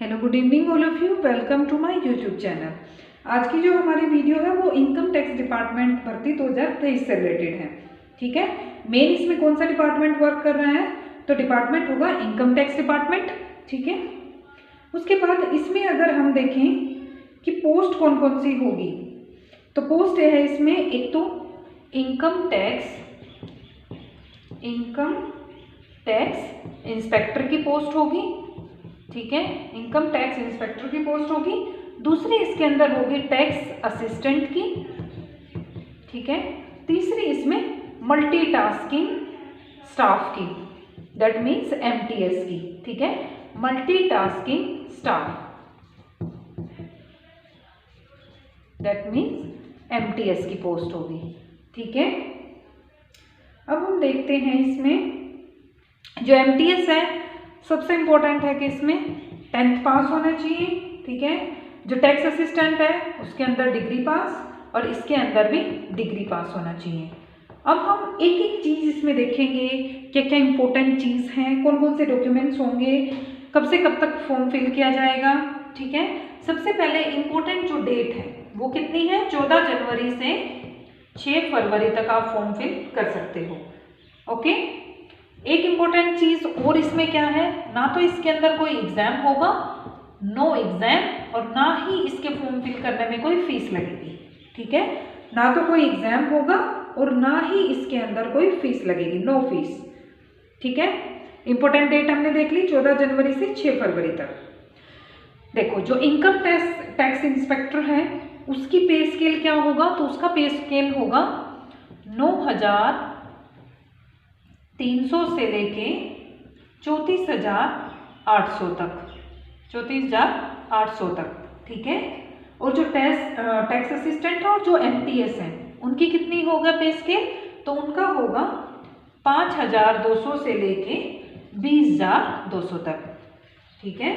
Hello good evening all of you, welcome to my YouTube channel. आज की जो हमारी वीडियो है वो इनकम टैक्स डिपार्टमेंट भर्ती 2023 से रिलेटेड है। ठीक है, मेन इसमें कौन सा डिपार्टमेंट वर्क कर रहा है तो डिपार्टमेंट होगा इनकम टैक्स डिपार्टमेंट। ठीक है, उसके बाद इसमें अगर हम देखें कि पोस्ट कौन कौन सी होगी तो पोस्ट है इसमें एक तो इनकम टैक्स इंस्पेक्टर की पोस्ट होगी। ठीक है, इनकम टैक्स इंस्पेक्टर की पोस्ट होगी। दूसरी इसके अंदर होगी टैक्स असिस्टेंट की। ठीक है, तीसरी इसमें मल्टीटास्किंग स्टाफ की, दैट मीन्स एमटीएस की। ठीक है, multitasking staff, that means MTS की पोस्ट होगी। ठीक है, अब हम देखते हैं इसमें जो एमटीएस है सबसे इम्पोर्टेंट है कि इसमें 10th पास होना चाहिए। ठीक है, जो टैक्स असिस्टेंट है उसके अंदर डिग्री पास और इसके अंदर भी डिग्री पास होना चाहिए। अब हम एक एक चीज़ इसमें देखेंगे, क्या क्या इम्पोर्टेंट चीज़ हैं, कौन कौन से डॉक्यूमेंट्स होंगे, कब से कब तक फॉर्म फिल किया जाएगा। ठीक है, सबसे पहले इम्पोर्टेंट जो डेट है वो कितनी है, 14 जनवरी से 6 फरवरी तक आप फॉर्म फिल कर सकते हो। ओके, एक इम्पोर्टेंट चीज और इसमें क्या है, ना तो इसके अंदर कोई एग्जाम होगा, नो एग्जाम, और ना ही इसके फॉर्म फिल करने में कोई फीस लगेगी। ठीक है, ना तो कोई एग्जाम होगा और ना ही इसके अंदर कोई फीस लगेगी, नो फीस। ठीक है, इंपॉर्टेंट डेट हमने देख ली 14 जनवरी से 6 फरवरी तक। देखो, जो इनकम टैक्स इंस्पेक्टर है उसकी पे स्केल क्या होगा, तो उसका पे स्केल होगा 9,300 से लेके 34,800 तक, 34,800 तक। ठीक है, और जो टैक्स असिस्टेंट है और जो एमटीएस है उनकी कितनी होगा पे स्केल, तो उनका होगा 5,200 से लेके 20,200 तक। ठीक है,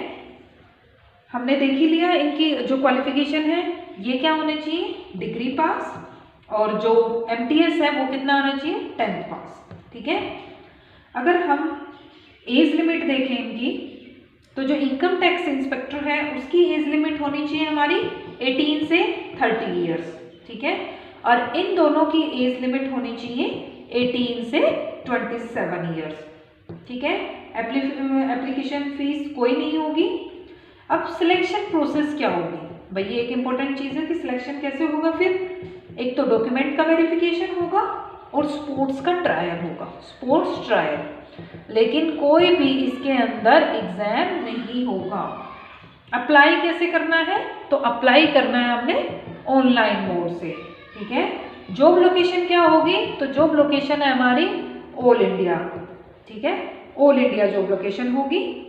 हमने देख ही लिया इनकी जो क्वालिफिकेशन है, ये क्या होने चाहिए, डिग्री पास, और जो एमटीएस है वो कितना होना चाहिए, 10th पास। ठीक है, अगर हम एज लिमिट देखें इनकी, तो जो इनकम टैक्स इंस्पेक्टर है उसकी एज लिमिट होनी चाहिए हमारी 18 से 30 इयर्स। ठीक है, और इन दोनों की एज लिमिट होनी चाहिए 18 से 27 इयर्स। ठीक है, एप्लीकेशन फीस कोई नहीं होगी। अब सिलेक्शन प्रोसेस क्या होगी, भाई ये एक इंपॉर्टेंट चीज है कि सिलेक्शन कैसे होगा। फिर एक तो डॉक्यूमेंट का वेरिफिकेशन होगा और स्पोर्ट्स का ट्रायल होगा, स्पोर्ट्स ट्रायल, लेकिन कोई भी इसके अंदर एग्जाम नहीं होगा। अप्लाई कैसे करना है, तो अप्लाई करना है हमने ऑनलाइन मोड से। ठीक है, जॉब लोकेशन क्या होगी, तो जॉब लोकेशन है हमारी ऑल इंडिया। ठीक है, ऑल इंडिया जॉब लोकेशन होगी।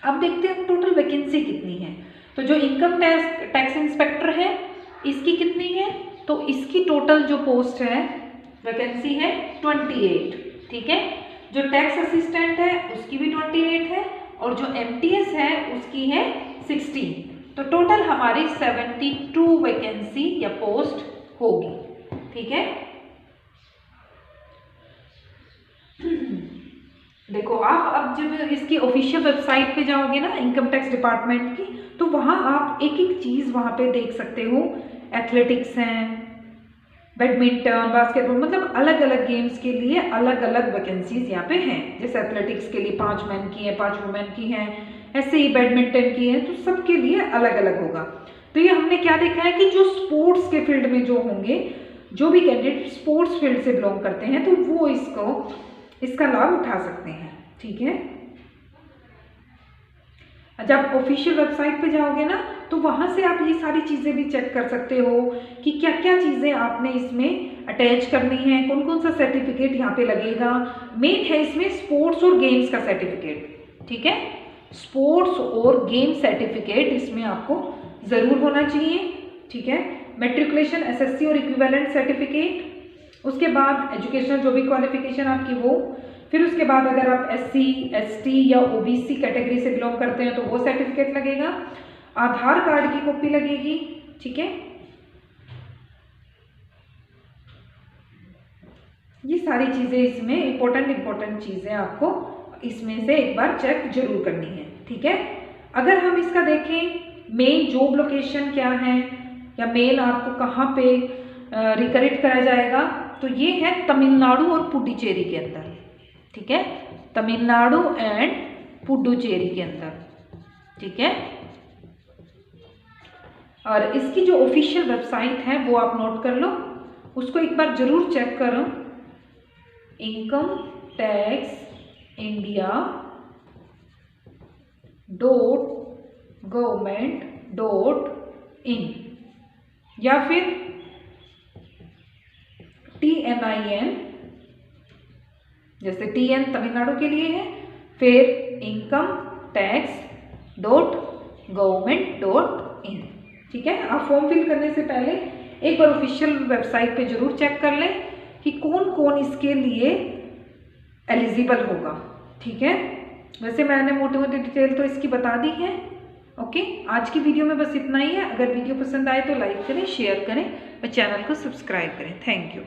अब देखते हैं टोटल वैकेंसी कितनी है। तो जो इनकम टैक्स इंस्पेक्टर है इसकी कितनी है, तो इसकी टोटल जो पोस्ट है वैकेंसी है 28। ठीक है, जो टैक्स असिस्टेंट है उसकी भी 28 है और जो एमटीएस है उसकी है 16। तो टोटल हमारी 72 वैकेंसी या पोस्ट होगी। ठीक है, देखो आप अब जब इसकी ऑफिशियल वेबसाइट पे जाओगे ना इनकम टैक्स डिपार्टमेंट की, तो वहाँ आप एक एक चीज़ वहाँ पे देख सकते हो। एथलेटिक्स हैं, बैडमिंटन, बास्केटबॉल, मतलब अलग अलग गेम्स के लिए अलग अलग वैकेंसीज यहाँ पे हैं। जैसे एथलेटिक्स के लिए 5 मैन की है, 5 वुमेन की हैं, ऐसे ही बैडमिंटन की है, तो सबके लिए अलग अलग होगा। तो ये हमने क्या देखा है कि जो स्पोर्ट्स के फील्ड में जो होंगे, जो भी कैंडिडेट स्पोर्ट्स फील्ड से बिलोंग करते हैं तो वो इसका लाभ उठा सकते हैं। ठीक है, जब ऑफिशियल वेबसाइट पे जाओगे ना तो वहाँ से आप ये सारी चीज़ें भी चेक कर सकते हो कि क्या क्या चीज़ें आपने इसमें अटैच करनी है, कौन कौन सा सर्टिफिकेट यहाँ पे लगेगा। मेन है इसमें स्पोर्ट्स और गेम्स का सर्टिफिकेट। ठीक है, स्पोर्ट्स और गेम सर्टिफिकेट इसमें आपको ज़रूर होना चाहिए। ठीक है, मैट्रिकुलेशन, एसएससी और इक्विवेलेंट सर्टिफिकेट, उसके बाद एजुकेशनल जो भी क्वालिफिकेशन आपकी वो, फिर उसके बाद अगर आप एससी, एसटी या ओबीसी कैटेगरी से बिलोंग करते हैं तो वो सर्टिफिकेट लगेगा, आधार कार्ड की कॉपी लगेगी। ठीक है, ये सारी चीज़ें इसमें इंपॉर्टेंट चीज़ें आपको इसमें से एक बार चेक जरूर करनी है। ठीक है, अगर हम इसका देखें मेन जॉब लोकेशन क्या है या मेल आपको कहाँ पे रिक्रूट करा जाएगा, तो ये है तमिलनाडु और पुडुचेरी के अंदर, ठीक है, तमिलनाडु एंड पुडुचेरी के अंदर, ठीक है। और इसकी जो ऑफिशियल वेबसाइट है वो आप नोट कर लो, उसको एक बार जरूर चेक करो, इनकम टैक्स इंडिया .gov.in या फिर TNIN, जैसे TN तमिलनाडु के लिए है, फिर incometax.government.in, ठीक है। आप फॉर्म फिल करने से पहले एक बार ऑफिशियल वेबसाइट पे जरूर चेक कर लें कि कौन कौन इसके लिए एलिजिबल होगा, ठीक है। वैसे मैंने मोटी मोटी डिटेल तो इसकी बता दी है। ओके, आज की वीडियो में बस इतना ही है। अगर वीडियो पसंद आए तो लाइक करें, शेयर करें और चैनल को सब्सक्राइब करें। Thank you.